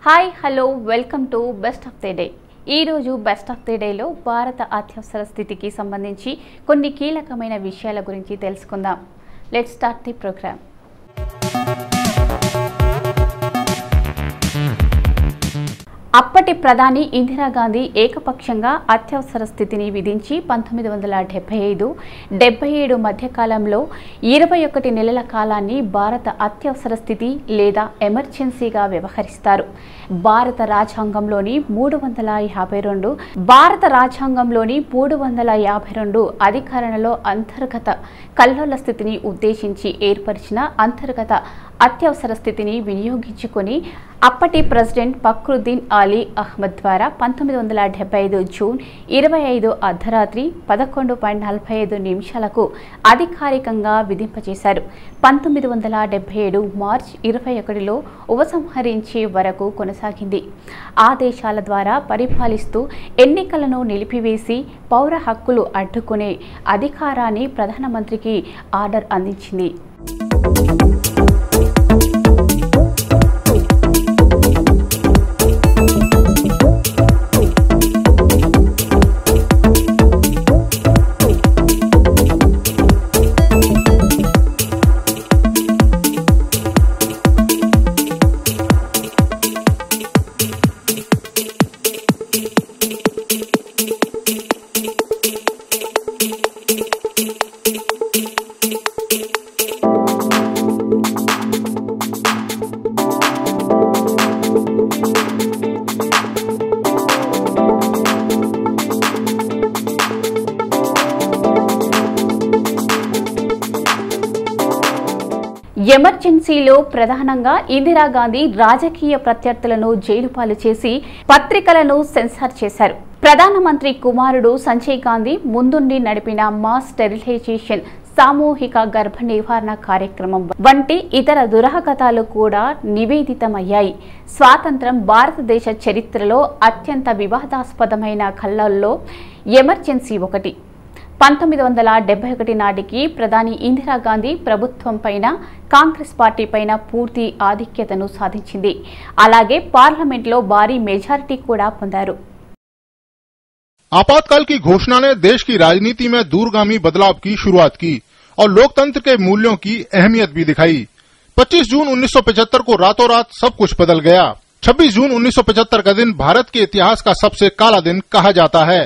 Hi hello welcome to best of the day. ఈ రోజు best of the డేలో భారత అత్యవసర స్థితికి సంబంధించి కొన్ని కీలకమైన విషయాల గురించి తెలుసుకుందాం. Let's start the programme. అప్పటి ప్రధాని ఇందిరాగాంధీ ఏకపక్షంగా అత్యవసర స్థితిని విధించి 1975-77 మధ్యకాలంలో 21 నెలల కాలాన్ని భారత అత్యవసర స్థితి లేదా ఎమర్జెన్సీగా వ్యవహరిస్తారు. భారత రాజ్యాంగంలోని 352 అధికరణలో అంతర్గత కల్లోల స్థితిని ఉద్దేశించి ఏర్పరిచిన అంతర్గత అత్యవసర స్థితిని వినియోగించుకొని అప్పటి ప్రెసిడెంట్ ఫక్రుద్దీన్ అలీ అహ్మద్ ద్వారా 1975 జూన్ 25 అర్ధరాత్రి 11:45 అధికారికంగా విధింపచేశారు. 1977 మార్చి 21లో ఉపసంహరించే వరకు కొనసాగింది. ఆదేశాల ద్వారా పరిపాలిస్తూ ఎన్నికలను నిలిపివేసి పౌర హక్కులు అడ్డుకునే అధికారాన్ని ప్రధానమంత్రికి ఆర్డర్ అందించింది. ఎమర్జెన్సీలో ప్రధానంగా ఇందిరాగాంధీ రాజకీయ ప్రత్యర్థులను జైలుపాలు చేసి పత్రికలను సెన్సార్ చేశారు. ప్రధానమంత్రి కుమారుడు సంజయ్ గాంధీ ముందుండి నడిపిన మాస్ స్టెరిలైజేషన్, సామూహిక గర్భ నివారణ కార్యక్రమం వంటి ఇతర దురహగతాలు కూడా నివేదితమయ్యాయి. స్వాతంత్రం భారతదేశ చరిత్రలో అత్యంత వివాదాస్పదమైన కళ్ళల్లో ఎమర్జెన్సీ ఒకటి. 1971 నాటికి ప్రధాని ఇందిరాగాంధీ ప్రభుత్వం పైన కాంగ్రెస్ పార్టీ పైన పూర్తి ఆధిక్యతను సాధించింది. అలాగే పార్లమెంట్లో భారీ మెజారిటీ కూడా పొందారు. आपातकाल की घोषणा ने देश की राजनीति में दूरगामी बदलाव की शुरुआत की और लोकतंत्र के मूल्यों की अहमियत भी दिखाई. 25 जून 1975 को रातों रात सब कुछ बदल गया. 26 जून 1975 का दिन भारत के इतिहास का सबसे काला दिन कहा जाता है.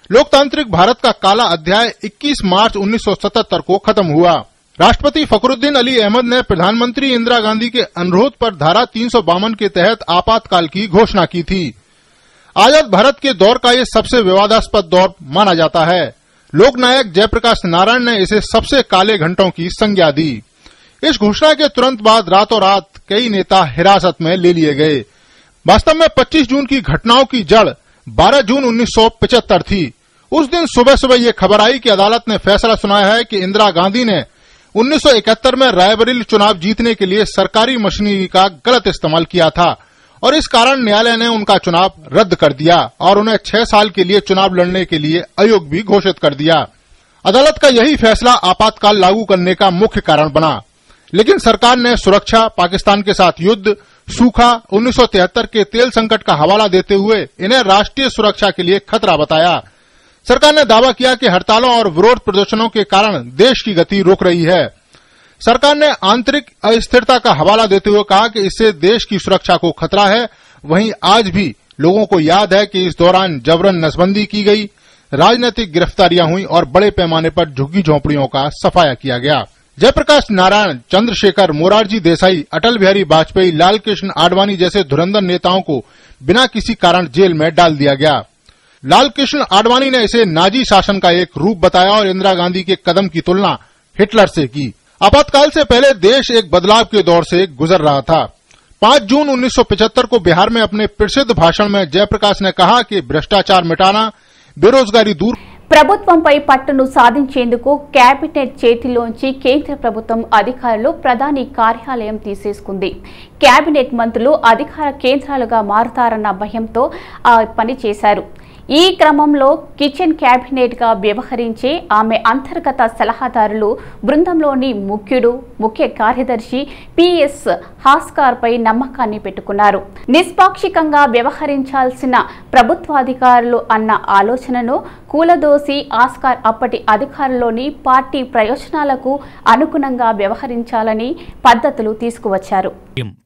लोकतांत्रिक भारत का काला अध्याय 21 मार्च 1977 को खत्म हुआ. राष्ट्रपति फखरुद्दीन अली अहमद ने प्रधानमंत्री इंदिरा गांधी के अनुरोध पर धारा 352 के तहत आपातकाल की घोषणा की थी. आजाद भारत के दौर का ये सबसे विवादास्पद दौर माना जाता है. लोकनायक जयप्रकाश नारायण ने इसे सबसे काले घंटों की संज्ञा दी. इस घोषणा के तुरंत बाद रातों रात कई नेता हिरासत में ले लिए गए. वास्तव में 25 जून की घटनाओं की जड़ 12 जून 1975 थी. उस दिन सुबह सुबह ये खबर आई कि अदालत ने फैसला सुनाया है कि इंदिरा गांधी ने 1971 में रायबरेली चुनाव जीतने के लिए सरकारी मशीनरी का गलत इस्तेमाल किया था और इस कारण न्यायालय ने उनका चुनाव रद्द कर दिया और उन्हें 6 साल के लिए चुनाव लड़ने के लिए अयोग्य भी घोषित कर दिया. अदालत का यही फैसला आपातकाल लागू करने का मुख्य कारण बना. लेकिन सरकार ने सुरक्षा, पाकिस्तान के साथ युद्ध, सूखा, 1973 के तेल संकट का हवाला देते हुए इन्हें राष्ट्रीय सुरक्षा के लिए खतरा बताया. सरकार ने दावा किया कि हड़तालों और विरोध प्रदर्शनों के कारण देश की गति रोक रही है. सरकार ने आंतरिक अस्थिरता का हवाला देते हुए कहा कि इससे देश की सुरक्षा को खतरा है. वहीं आज भी लोगों को याद है कि इस दौरान जबरन नसबंदी की गई, राजनीतिक गिरफ्तारियां हुई और बड़े पैमाने पर झुग्गी झोंपड़ियों का सफाया किया गया. जयप्रकाश नारायण, चंद्रशेखर, मोरारजी देसाई, अटल बिहारी वाजपेयी, लाल कृष्ण आडवाणी जैसे धुरंधर नेताओं को बिना किसी कारण जेल में डाल दिया गया. लाल कृष्ण आडवाणी ने इसे नाजी शासन का एक रूप बताया और इंदिरा गांधी के कदम की तुलना हिटलर से की. आपातकाल से पहले देश एक बदलाव के दौर से गुजर रहा था. 5 जून 1975 को बिहार में अपने प्रसिद्ध भाषण में जयप्रकाश ने कहा कि भ्रष्टाचार मिटाना, बेरोजगारी दूर. ప్రభుత్వంపై పట్టును సాధించేందుకు కేబినెట్ చేతిలోంచి కేంద్ర ప్రభుత్వం అధికారులు ప్రధాని కార్యాలయం తీసేసుకుంది. కేబినెట్ మంత్రులు అధికార కేంద్రాలుగా మారుతారన్న భయంతో పనిచేశారు. ఈ క్రమంలో కిచెన్ క్యాబినెట్గా వ్యవహరించే ఆమె అంతర్గత సలహాదారులు బృందంలోని ముఖ్య కార్యదర్శి పిఎస్ హాస్కార్పై నమ్మకాన్ని పెట్టుకున్నారు. నిష్పాక్షికంగా వ్యవహరించాల్సిన ప్రభుత్వాధికారులు అన్న ఆలోచనను కూలదోసి ఆస్కార్ అప్పటి అధికారుల్లోని పార్టీ ప్రయోజనాలకు అనుగుణంగా వ్యవహరించాలని పద్ధతులు తీసుకువచ్చారు.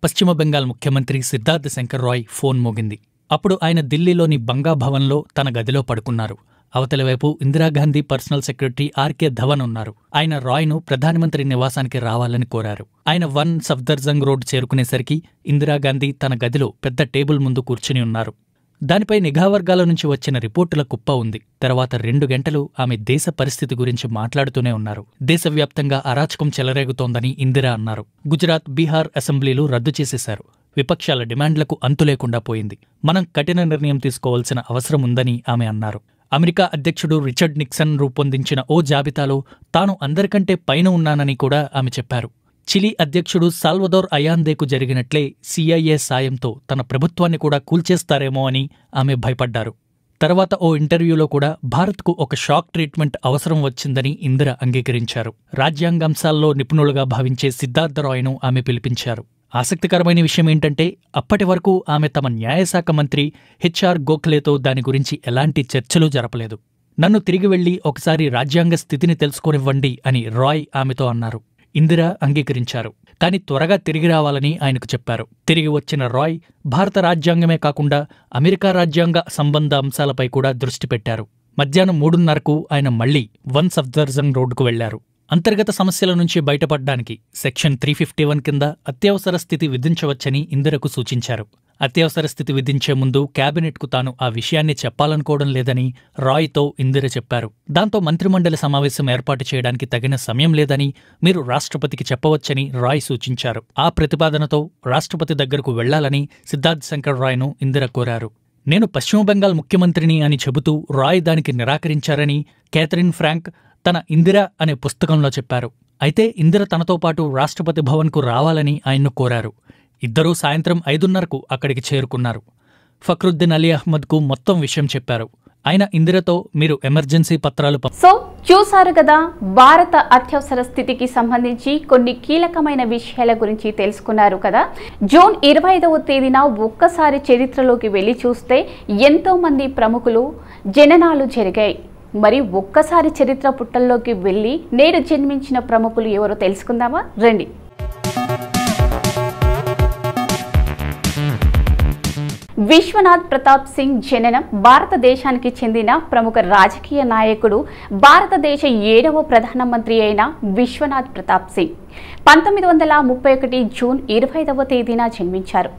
పశ్చిమ బెంగాల్ ముఖ్యమంత్రి సిద్ధార్థ్ శంకర్ రాయ్ ఫోన్ మోగింది. అప్పుడు ఆయన ఢిల్లీలోని బంగా భవన్లో తన గదిలో పడుకున్నారు. అవతలి వైపు Indira Gandhi personal secretary RK Dhawan ఉన్నారు. ఆయన రాయ్ను ప్రధానమంత్రి నివాసానికి రావాలని కోరారు. ఆయన 1 సఫ్దర్జంగ్ రోడ్ చేరుకునేసరికి ఇందిరాగాంధీ తన గదిలో పెద్ద టేబుల్ ముందు కూర్చుని ఉన్నారు. దానిపై నిఘా వర్గాల నుంచి వచ్చిన రిపోర్టుల కుప్ప ఉంది. తర్వాత 2 గంటలు ఆమె దేశ పరిస్థితి గురించి మాట్లాడుతూనే ఉన్నారు. దేశవ్యాప్తంగా అరాచకం చెలరేగుతోందని ఇందిరా అన్నారు. గుజరాత్, బీహార్ అసెంబ్లీలు రద్దు చేసేశారు. విపక్షాల డిమాండ్లకు అంతులేకుండా పోయింది. మనం కఠిన నిర్ణయం తీసుకోవాల్సిన అవసరం ఉందని ఆమె అన్నారు. అమెరికా అధ్యక్షుడు రిచర్డ్ నిక్సన్ రూపొందించిన ఓ జాబితాలో తాను అందరికంటే పైన ఉన్నానని కూడా ఆమె చెప్పారు. చిలీ అధ్యక్షుడు సాల్వదోర్ అయాందేకు జరిగినట్లే CIA సాయంతో తన ప్రభుత్వాన్ని కూడా కూల్చేస్తారేమో అని ఆమె భయపడ్డారు. తర్వాత ఓ ఇంటర్వ్యూలో కూడా భారత్కు ఒక షాక్ ట్రీట్మెంట్ అవసరం వచ్చిందని ఇందిర అంగీకరించారు. రాజ్యాంగాంశాల్లో నిపుణులుగా భావించే సిద్ధార్థ రాయ్ను ఆమె పిలిపించారు. ఆసక్తికరమైన విషయం ఏంటంటే అప్పటి వరకు ఆమె తమ న్యాయశాఖ మంత్రి HR గోఖలేతో దాని గురించి ఎలాంటి చర్చలు జరపలేదు. నన్ను తిరిగి వెళ్లి ఒకసారి రాజ్యాంగ స్థితిని తెలుసుకోనివ్వండి అని రాయ్ ఆమెతో అన్నారు. ఇందిరా అంగీకరించారు. కాని త్వరగా తిరిగి రావాలని ఆయనకు చెప్పారు. తిరిగి వచ్చిన రాయ్ భారత రాజ్యాంగమే కాకుండా అమెరికా రాజ్యాంగ సంబంధ అంశాలపై కూడా దృష్టి పెట్టారు. మధ్యాహ్నం 3:30కు ఆయన మళ్లీ 1 సఫ్దర్జంగ్ రోడ్డుకు వెళ్లారు. అంతర్గత సమస్యల నుంచి బయటపడ్డానికి సెక్షన్ 351 కింద అత్యవసర స్థితి విధించవచ్చని ఇందిరకు సూచించారు. అత్యవసర స్థితి విధించే ముందు క్యాబినెట్కు తాను ఆ విషయాన్ని చెప్పాలనుకోవడం లేదని రాయ్తో ఇందిర చెప్పారు. దాంతో మంత్రిమండలి సమావేశం ఏర్పాటు చేయడానికి తగిన సమయం లేదని మీరు రాష్ట్రపతికి చెప్పవచ్చని రాయ్ సూచించారు. ఆ ప్రతిపాదనతో రాష్ట్రపతి దగ్గరకు వెళ్లాలని సిద్ధార్థ్ శంకర్ రాయ్ను ఇందిర కోరారు. నేను పశ్చిమ బెంగాల్ ముఖ్యమంత్రిని అని చెబుతూ రాయ్ దానికి నిరాకరించారని కేథరిన్ ఫ్రాంక్ తన ఇందిర అనే పుస్తకంలో చెప్పారు. అయితే ఇందిర తనతో పాటు రాష్ట్రపతి భవన్కు రావాలని ఆయన్ను కోరారు. ఇద్దరూ సాయంత్రం 5:30కు అక్కడికి చేరుకున్నారు. ఫక్రుద్దీన్ అలీ అహ్మద్కు మొత్తం విషయం చెప్పారు. ఆయన ఇందిరతో మీరు ఎమర్జెన్సీ పత్రాలు సో చూసారు కదా, భారత అత్యవసర స్థితికి సంబంధించి కొన్ని కీలకమైన విషయాల గురించి తెలుసుకున్నారు కదా. జూన్ 25వ తేదీన ఒక్కసారి చరిత్రలోకి వెళ్లి చూస్తే ఎంతో మంది ప్రముఖులు జననాలు జరిగాయి. మరి ఒక్కసారి చరిత్ర పుటల్లోకి వెళ్లి నేడు జన్మించిన ప్రముఖులు ఎవరో తెలుసుకుందామా రండి. విశ్వనాథ్ ప్రతాప్ సింగ్ జననం భారతదేశానికి చెందిన ప్రముఖ రాజకీయ నాయకుడు, భారతదేశ 7వ ప్రధానమంత్రి అయిన విశ్వనాథ్ ప్రతాప్ సింగ్ 1931 జూన్ 25వ తేదీన జన్మించారు.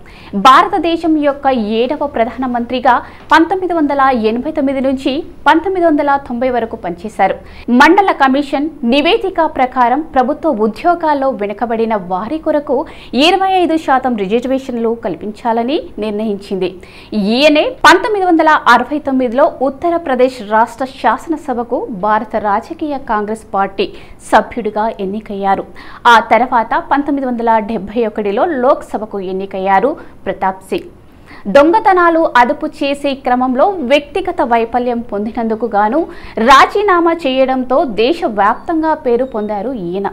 భారతదేశం యొక్క 7వ ప్రధానమంత్రిగా 1989 నుంచి 1990 వరకు పనిచేశారు. మండల కమిషన్ నివేదిక ప్రకారం ప్రభుత్వ ఉద్యోగాల్లో వెనుకబడిన వారి కొరకు 25% రిజర్వేషన్లు కల్పించాలని నిర్ణయించింది. ఈయనే 1969లో ఉత్తరప్రదేశ్ రాష్ట్ర శాసనసభకు భారత రాజకీయ కాంగ్రెస్ పార్టీ సభ్యుడిగా ఎన్నికయ్యారు. ఆ తర్వాత 1971లో లోక్సభకు ఎన్నికయ్యారు ప్రతాప్ సింగ్. దొంగతనాలు అదుపు చేసే క్రమంలో వ్యక్తిగత వైఫల్యం పొందినందుకు గాను రాజీనామా చేయడంతో దేశవ్యాప్తంగా పేరు పొందారు ఈయన.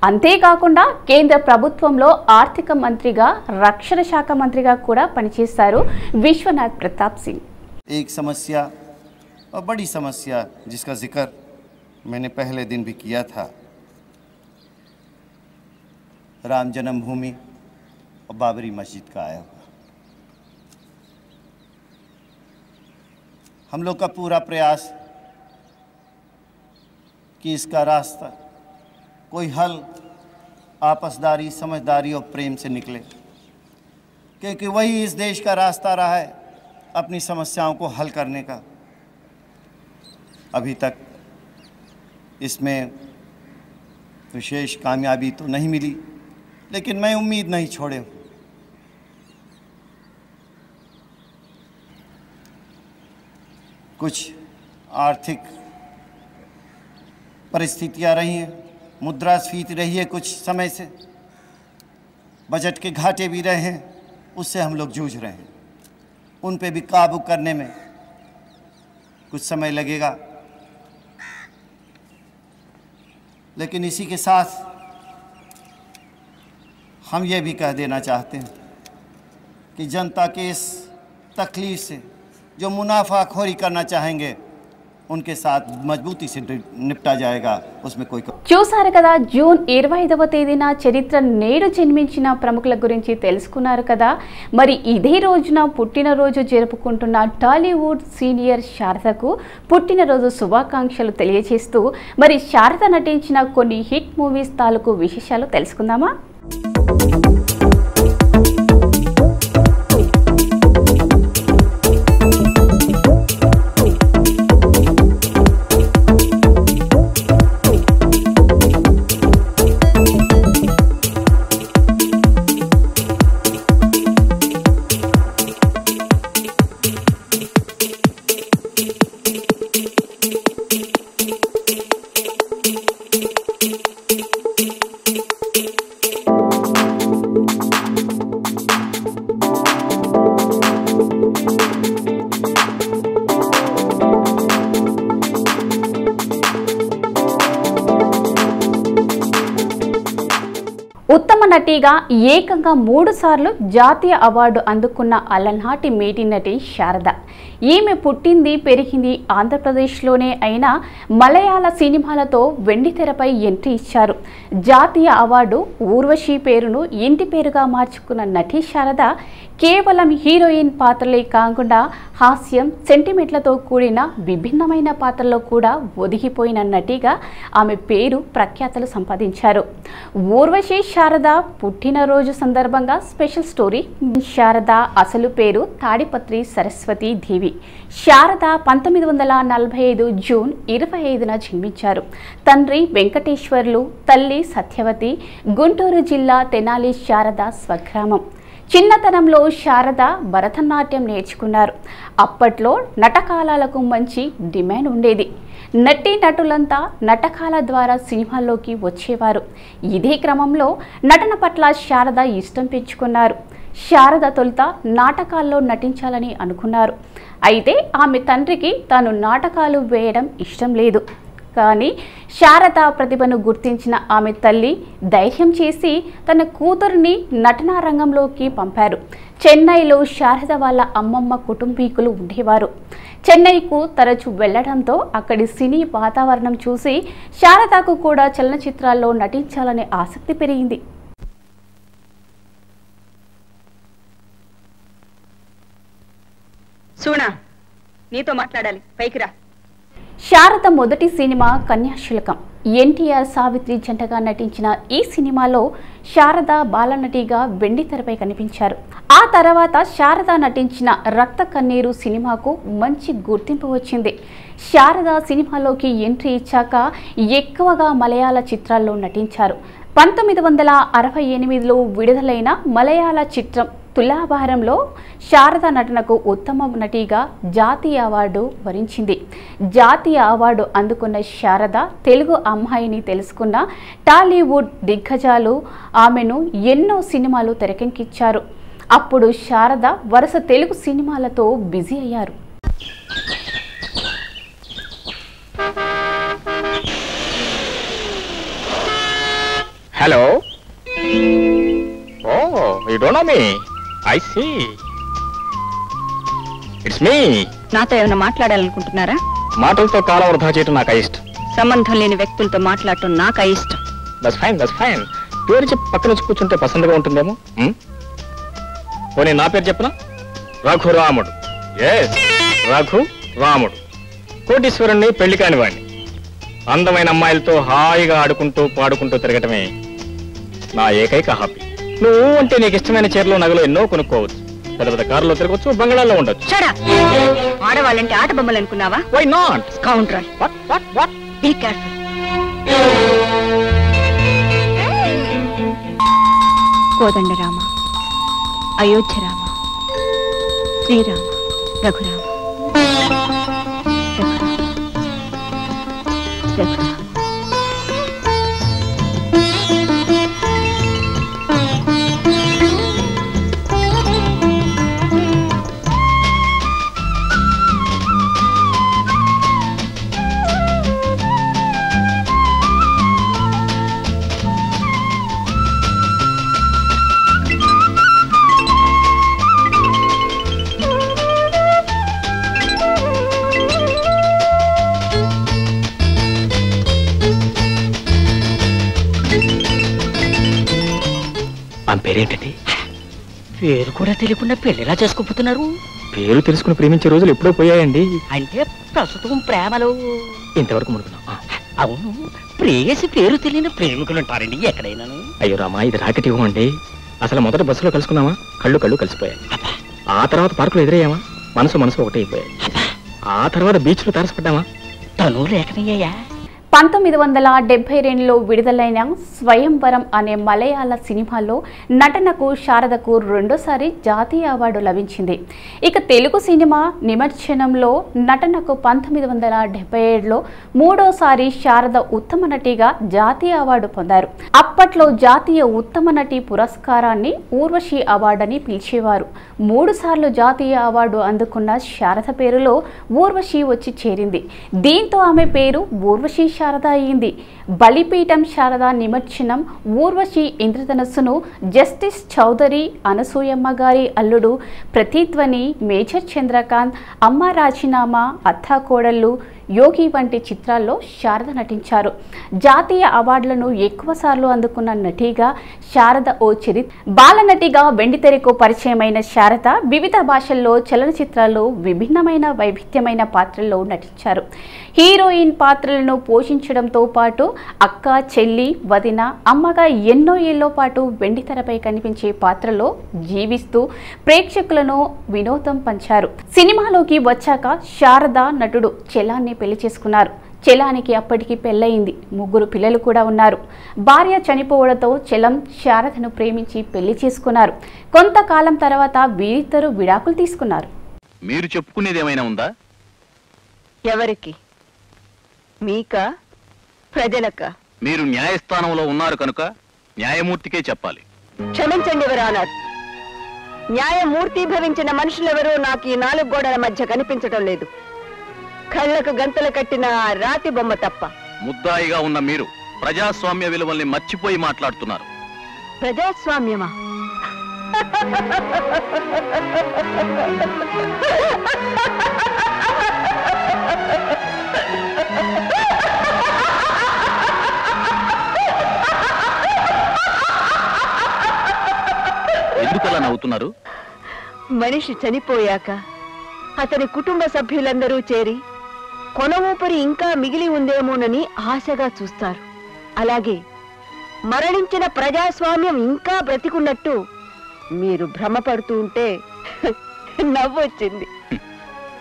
అంతేకాకుండా కేంద్ర ప్రభుత్వంలో ఆర్థిక మంత్రిగా, రక్షణ శాఖ మంత్రిగా కూడా పనిచేశారు విశ్వనాథ్ ప్రతాప్ సింగ్. एक समस्या और बड़ी समस्या जिसका जिक्र मैंने पहले दिन भी किया था, राम जन्मभूमि और बाबरी मस्जिद का आया हुआ। हम लोग का पूरा प्रयास कि इसका रास्ता कोई हल आपसदारी, समझदारी और प्रेम से निकले, क्योंकि वही इस देश का रास्ता रहा है अपनी समस्याओं को हल करने का। अभी तक इसमें विशेष कामयाबी तो नहीं मिली, लेकिन मैं उम्मीद नहीं छोड़े हूँ। कुछ आर्थिक परिस्थितियाँ रही हैं, मुद्रास्फीति रही है कुछ समय से, बजट के घाटे भी रहे हैं, उससे हम लोग जूझ रहे हैं। उन पे भी काबू करने में कुछ समय लगेगा, लेकिन इसी के साथ हम ये भी कह देना चाहते हैं कि जनता के इस तकलीफ से जो मुनाफाखोरी करना चाहेंगे उनके साथ मजबूती से निपटा जाएगा, उसमें कोई చూసారు కదా, జూన్ 25వ తేదీన చరిత్ర నేడు జన్మించిన ప్రముఖుల గురించి తెలుసుకున్నారు కదా. మరి ఇదే రోజున పుట్టినరోజు జరుపుకుంటున్న టాలీవుడ్ సీనియర్ శారదకు పుట్టినరోజు శుభాకాంక్షలు తెలియజేస్తూ మరి శారద నటించిన కొన్ని హిట్ మూవీస్ తాలూకు విశేషాలు తెలుసుకుందామా. ఉత్తమ నటిగా ఏకంగా 3 సార్లు జాతీయ అవార్డు అందుకున్న అలనాటి మేటి నటి శారద. ఈమె పుట్టింది పెరిగింది ఆంధ్రప్రదేశ్లోనే అయినా మలయాళ సినిమాలతో వెండితెరపై ఎంట్రీ ఇచ్చారు. జాతీయ అవార్డు ఊర్వశి పేరును ఇంటి పేరుగా మార్చుకున్న నటి శారద కేవలం హీరోయిన్ పాత్రలే కాకుండా హాస్యం, సెంటిమెంట్లతో కూడిన విభిన్నమైన పాత్రలో కూడా ఒదిగిపోయిన నటిగా ఆమె పేరు ప్రఖ్యాతలు సంపాదించారు. ఊర్వశి శారద పుట్టినరోజు సందర్భంగా స్పెషల్ స్టోరీ. శారద అసలు పేరు తాడిపత్రి సరస్వతి దేవి. శారద 1945 జూన్ 25న జన్మించారు. తండ్రి వెంకటేశ్వర్లు, తల్లి సత్యవతి. గుంటూరు జిల్లా తెనాలి శారద స్వగ్రామం. చిన్నతనంలో శారద భరతనాట్యం నేర్చుకున్నారు. అప్పట్లో నటకాలకు మంచి డిమాండ్ ఉండేది. నటులంతా నటకాల ద్వారా సినిమాల్లోకి వచ్చేవారు. ఇదే క్రమంలో నటన పట్ల శారద ఇష్టం పెంచుకున్నారు. శారద తొలుత నాటకాల్లో నటించాలని అనుకున్నారు. అయితే ఆమె తండ్రికి తాను నాటకాలు వేయడం ఇష్టం లేదు. కానీ శారద ప్రతిభను గుర్తించిన ఆమె తల్లి ధైర్యం చేసి తన కూతురిని నటనా రంగంలోకి పంపారు. చెన్నైలో శారద వాళ్ళ అమ్మమ్మ కుటుంబీకులు ఉండేవారు. చెన్నైకు తరచూ వెళ్లడంతో అక్కడి సినీ వాతావరణం చూసి శారదకు కూడా చలనచిత్రాల్లో నటించాలనే ఆసక్తి పెరిగింది. సూనా, నీతో మాట్లాడాలి, పైకి రా. శారద మొదటి సినిమా కన్యాశుల్కం. ఎన్టీఆర్, సావిత్రి జంటగా నటించిన ఈ సినిమాలో శారద బాలనటిగా వెండితెరపై కనిపించారు. ఆ తర్వాత శారద నటించిన రక్త కన్నీరు సినిమాకు మంచి గుర్తింపు వచ్చింది. శారద సినిమాలోకి ఎంట్రీ ఇచ్చాక ఎక్కువగా మలయాళ చిత్రాల్లో నటించారు. 1968లో విడుదలైన మలయాళ చిత్రం తులాభారంలో శారద నటనకు ఉత్తమ నటిగా జాతీయ అవార్డు వరించింది. జాతీయ అవార్డు అందుకున్న శారద తెలుగు అమ్మాయిని తెలుసుకున్న టాలీవుడ్ దిగ్గజాలు ఆమెను ఎన్నో సినిమాలు తెరకెక్కించారు. అప్పుడు శారద వరుస తెలుగు సినిమాలతో బిజీ అయ్యారు. Hello. Oh, you don't know me. I see. It's me. నాతో ఏమైనా మాట్లాడాలనుకుంటున్నారా? మాటలతో కాలం వృధా చేయటం నాకు ఇష్టం. సంబంధం లేని వ్యక్తులతో మాట్లాడటం నాకు ఇష్టం. That's fine. పేరు చెప్పి పక్కన వచ్చి కూర్చుంటే పసందగా ఉంటుందేమో. పోనీ నా పేరు చెప్పనా? రఘురాముడు. ఎస్, రఘురాముడు. కోటీశ్వరుణ్ణి, పెళ్లి కాని వాడిని. అందమైన అమ్మాయిలతో హాయిగా ఆడుకుంటూ పాడుకుంటూ తిరగటమే నా ఏకైక హాబీ. నువ్వు అంటే నీకు ఇష్టమైన చీరలో, నగలు ఎన్నో కొనుక్కోవచ్చు. పెద్ద పెద్ద కారులో తిరగచ్చు, బంగాళాల్లో ఉండొచ్చు. ఆడవాళ్ళంటే ఆట బొమ్మలు అనుకున్నావా? Why not? Counter. What? Be careful. Kodandarama, Ayodhyarama, Srirama, Raghurama. పేరేంటండి? పేరు కూడా తెలియకుండా పెళ్లిలా చేసుకోపోతున్నారు. పేరు తెలుసుకుని ప్రేమించే రోజులు ఎప్పుడో పోయాయండి. అంటే ప్రస్తుతం ప్రేమలో ఇంతవరకు మునుకున్నాం. అవును, ప్రేయసి పేరు తెలియని ప్రేమికులు ఉంటారండి ఎక్కడైనా. అయ్యో రామా, ఇది రాకెట్ ఇవ్వమండి. అసలు మొదట బస్సులో కలుసుకున్నామా, కళ్ళు కళ్ళు కలిసిపోయాయి. ఆ తర్వాత పార్కులో ఎదురయ్యామా, మనసు ఒకటే అయిపోయాయి. ఆ తర్వాత బీచ్లో తారసపడ్డామా, తను లేకనయ్యా. 1972లో విడుదలైన స్వయంవరం అనే మలయాళ సినిమాలో నటనకు శారదకు రెండోసారి జాతీయ అవార్డు లభించింది. ఇక తెలుగు సినిమా నిమజ్జనంలో నటనకు 1977లో మూడోసారి శారద ఉత్తమ నటిగా జాతీయ అవార్డు పొందారు. అప్పట్లో జాతీయ ఉత్తమ నటి పురస్కారాన్ని ఊర్వశి అవార్డు అని పిలిచేవారు. 3 సార్లు జాతీయ అవార్డు అందుకున్న శారద పేరులో ఊర్వశి వచ్చి చేరింది. దీంతో ఆమె పేరు ఊర్వశి శారద అయింది. బలిపీఠం శారద నిమజ్జనం ఊర్వశి ఇంద్రధనస్సును జస్టిస్ చౌదరి అనసూయమ్మ గారి అల్లుడు ప్రతిధ్వని, మేజర్ చంద్రకాంత్, అమ్మ రాజీనామా, అత్తా కోడళ్ళు, యోగి వంటి చిత్రాల్లో శారద నటించారు. జాతీయ అవార్డులను ఎక్కువసార్లు అందుకున్న నటిగా శారద ఓ బాలనటిగా వెండితెరకు పరిచయమైన శారద వివిధ భాషల్లో చలనచిత్రాల్లో విభిన్నమైన వైవిధ్యమైన పాత్రల్లో నటించారు. హీరోయిన్ పాత్రలను పోషించడంతో పాటు అక్క, చెల్లి, వదిన, అమ్మగా ఎన్నో ఏళ్ల పాటు వెండితెరపై కనిపించే పాత్రలో జీవిస్తూ ప్రేక్షకులను వినోదం పంచారు. సినిమాలోకి వచ్చాక శారద నటుడు చెలాన్ని పెళ్లి చేసుకున్నారు. చెలానికి అప్పటికి పెళ్ళయింది. 3 పిల్లలు కూడా ఉన్నారు. భార్య చనిపోవడంతో చెలం శారదను ప్రేమించి పెళ్లి చేసుకున్నారు. కొంతకాలం తర్వాత వీరిద్దరూ విడాకులు తీసుకున్నారు. మీరు చెప్పుకునేది ఏమైనా ఉందా? ఎవరికి? మీకా, ప్రజలకా? మీరు న్యాయస్థానంలో ఉన్నారు కనుక న్యాయమూర్తికే చెప్పాలి. క్షమించండి యువరానర్, న్యాయమూర్తి భవించిన మనుషులెవరూ నాకు ఈ 4 గోడల మధ్య కనిపించడం లేదు. కళ్ళకు గంతలు కట్టిన రాతి బొమ్మ తప్ప. ముద్దాయిగా ఉన్న మీరు ప్రజాస్వామ్య విలువల్ని మర్చిపోయి మాట్లాడుతున్నారు. ప్రజాస్వామ్యమా? ఎందుకలా నవ్వుతున్నారు? మనిషి చనిపోయాక అతని కుటుంబ సభ్యులందరూ చేరి కొన ఊపిరి ఇంకా మిగిలి ఉందేమోనని ఆశగా చూస్తారు. అలాగే మరణించిన ప్రజాస్వామ్యం ఇంకా బ్రతికున్నట్టు మీరు భ్రమపడుతూ ఉంటే నవ్వొచ్చింది.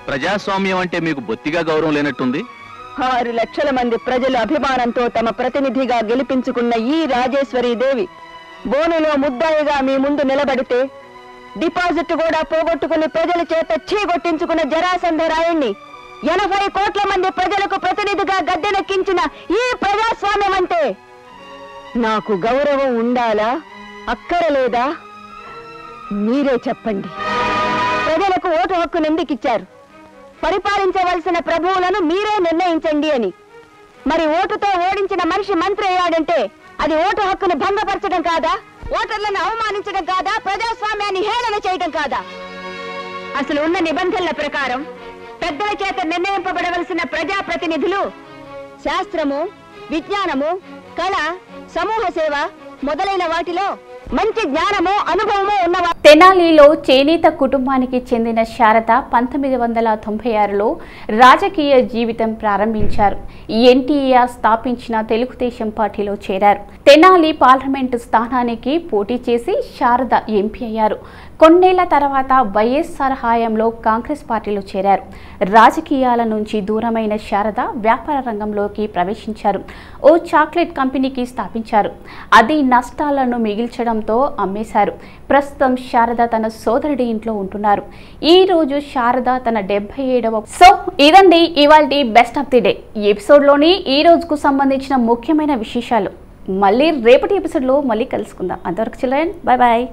ప్రజాస్వామ్యం అంటే మీకు బొత్తిగా గౌరవం లేనట్టుంది. 6 లక్షల మంది ప్రజల అభిమానంతో తమ ప్రతినిధిగా గెలిపించుకున్న ఈ రాజేశ్వరీ దేవి బోనులో ముద్దాయిగా మీ ముందు నిలబడితే, డిపాజిట్ కూడా పోగొట్టుకుని ప్రజల చేత చీగొట్టించుకున్న జరాసంధ రాయుణ్ణి 80 కోట్ల మంది ప్రజలకు ప్రతినిధిగా గద్దెనెక్కించిన ఈ ప్రజాస్వామ్యం అంటే నాకు గౌరవం ఉండాలా, అక్కరలేదా? మీరే చెప్పండి. ప్రజలకు ఓటు హక్కును ఎందుకు ఇచ్చారు? పరిపాలించవలసిన ప్రభువులను మీరే నిర్ణయించండి అని. మరి ఓటుతో ఓడించిన మనిషి మంత్రి అయ్యాడంటే అది ఓటు హక్కును భంగపరచడం కాదా? ఓటర్లను అవమానించడం కాదా? ప్రజాస్వామ్యాన్ని హేళన చేయడం కాదా? అసలు ఉన్న నిబంధనల ప్రకారం పెద్దల చేత నిర్ణయింపబడవలసిన ప్రజాప్రతినిధులు శాస్త్రము, విజ్ఞానము, కళ, సమూహ సేవ మొదలైన వాటిలో మంచి జ్ఞానము, అనుభవము ఉన్నవారు. తెనాలిలో చేనేత కుటుంబానికి చెందిన శారద 1996లో రాజకీయ జీవితం ప్రారంభించారు. ఎన్టీఆర్ స్థాపించిన తెలుగుదేశం పార్టీలో చేరారు. తెనాలి పార్లమెంటు స్థానానికి పోటీ చేసి శారద ఎంపీ అయ్యారు. కొన్నేళ్ల తర్వాత వైఎస్ఆర్ హయాంలో కాంగ్రెస్ పార్టీలో చేరారు. రాజకీయాల నుంచి దూరమైన శారద వ్యాపార రంగంలోకి ప్రవేశించారు. ఓ చాక్లెట్ కంపెనీకి స్థాపించారు. అది నష్టాలను మిగిల్చడంతో అమ్మేశారు. ప్రస్తుతం శారద తన సోదరుడి ఇంట్లో ఉంటున్నారు. ఈ రోజు శారద తన 77వ. సో ఇదండి ఇవాల్టి బెస్ట్ ఆఫ్ ది డే. ఈ ఎపిసోడ్లోని ఈ రోజుకు సంబంధించిన ముఖ్యమైన విశేషాలు. మళ్ళీ రేపటి ఎపిసోడ్లో మళ్ళీ కలుసుకుందాం. అంతవరకు చిల్డ్రన్, బాయ్ బాయ్.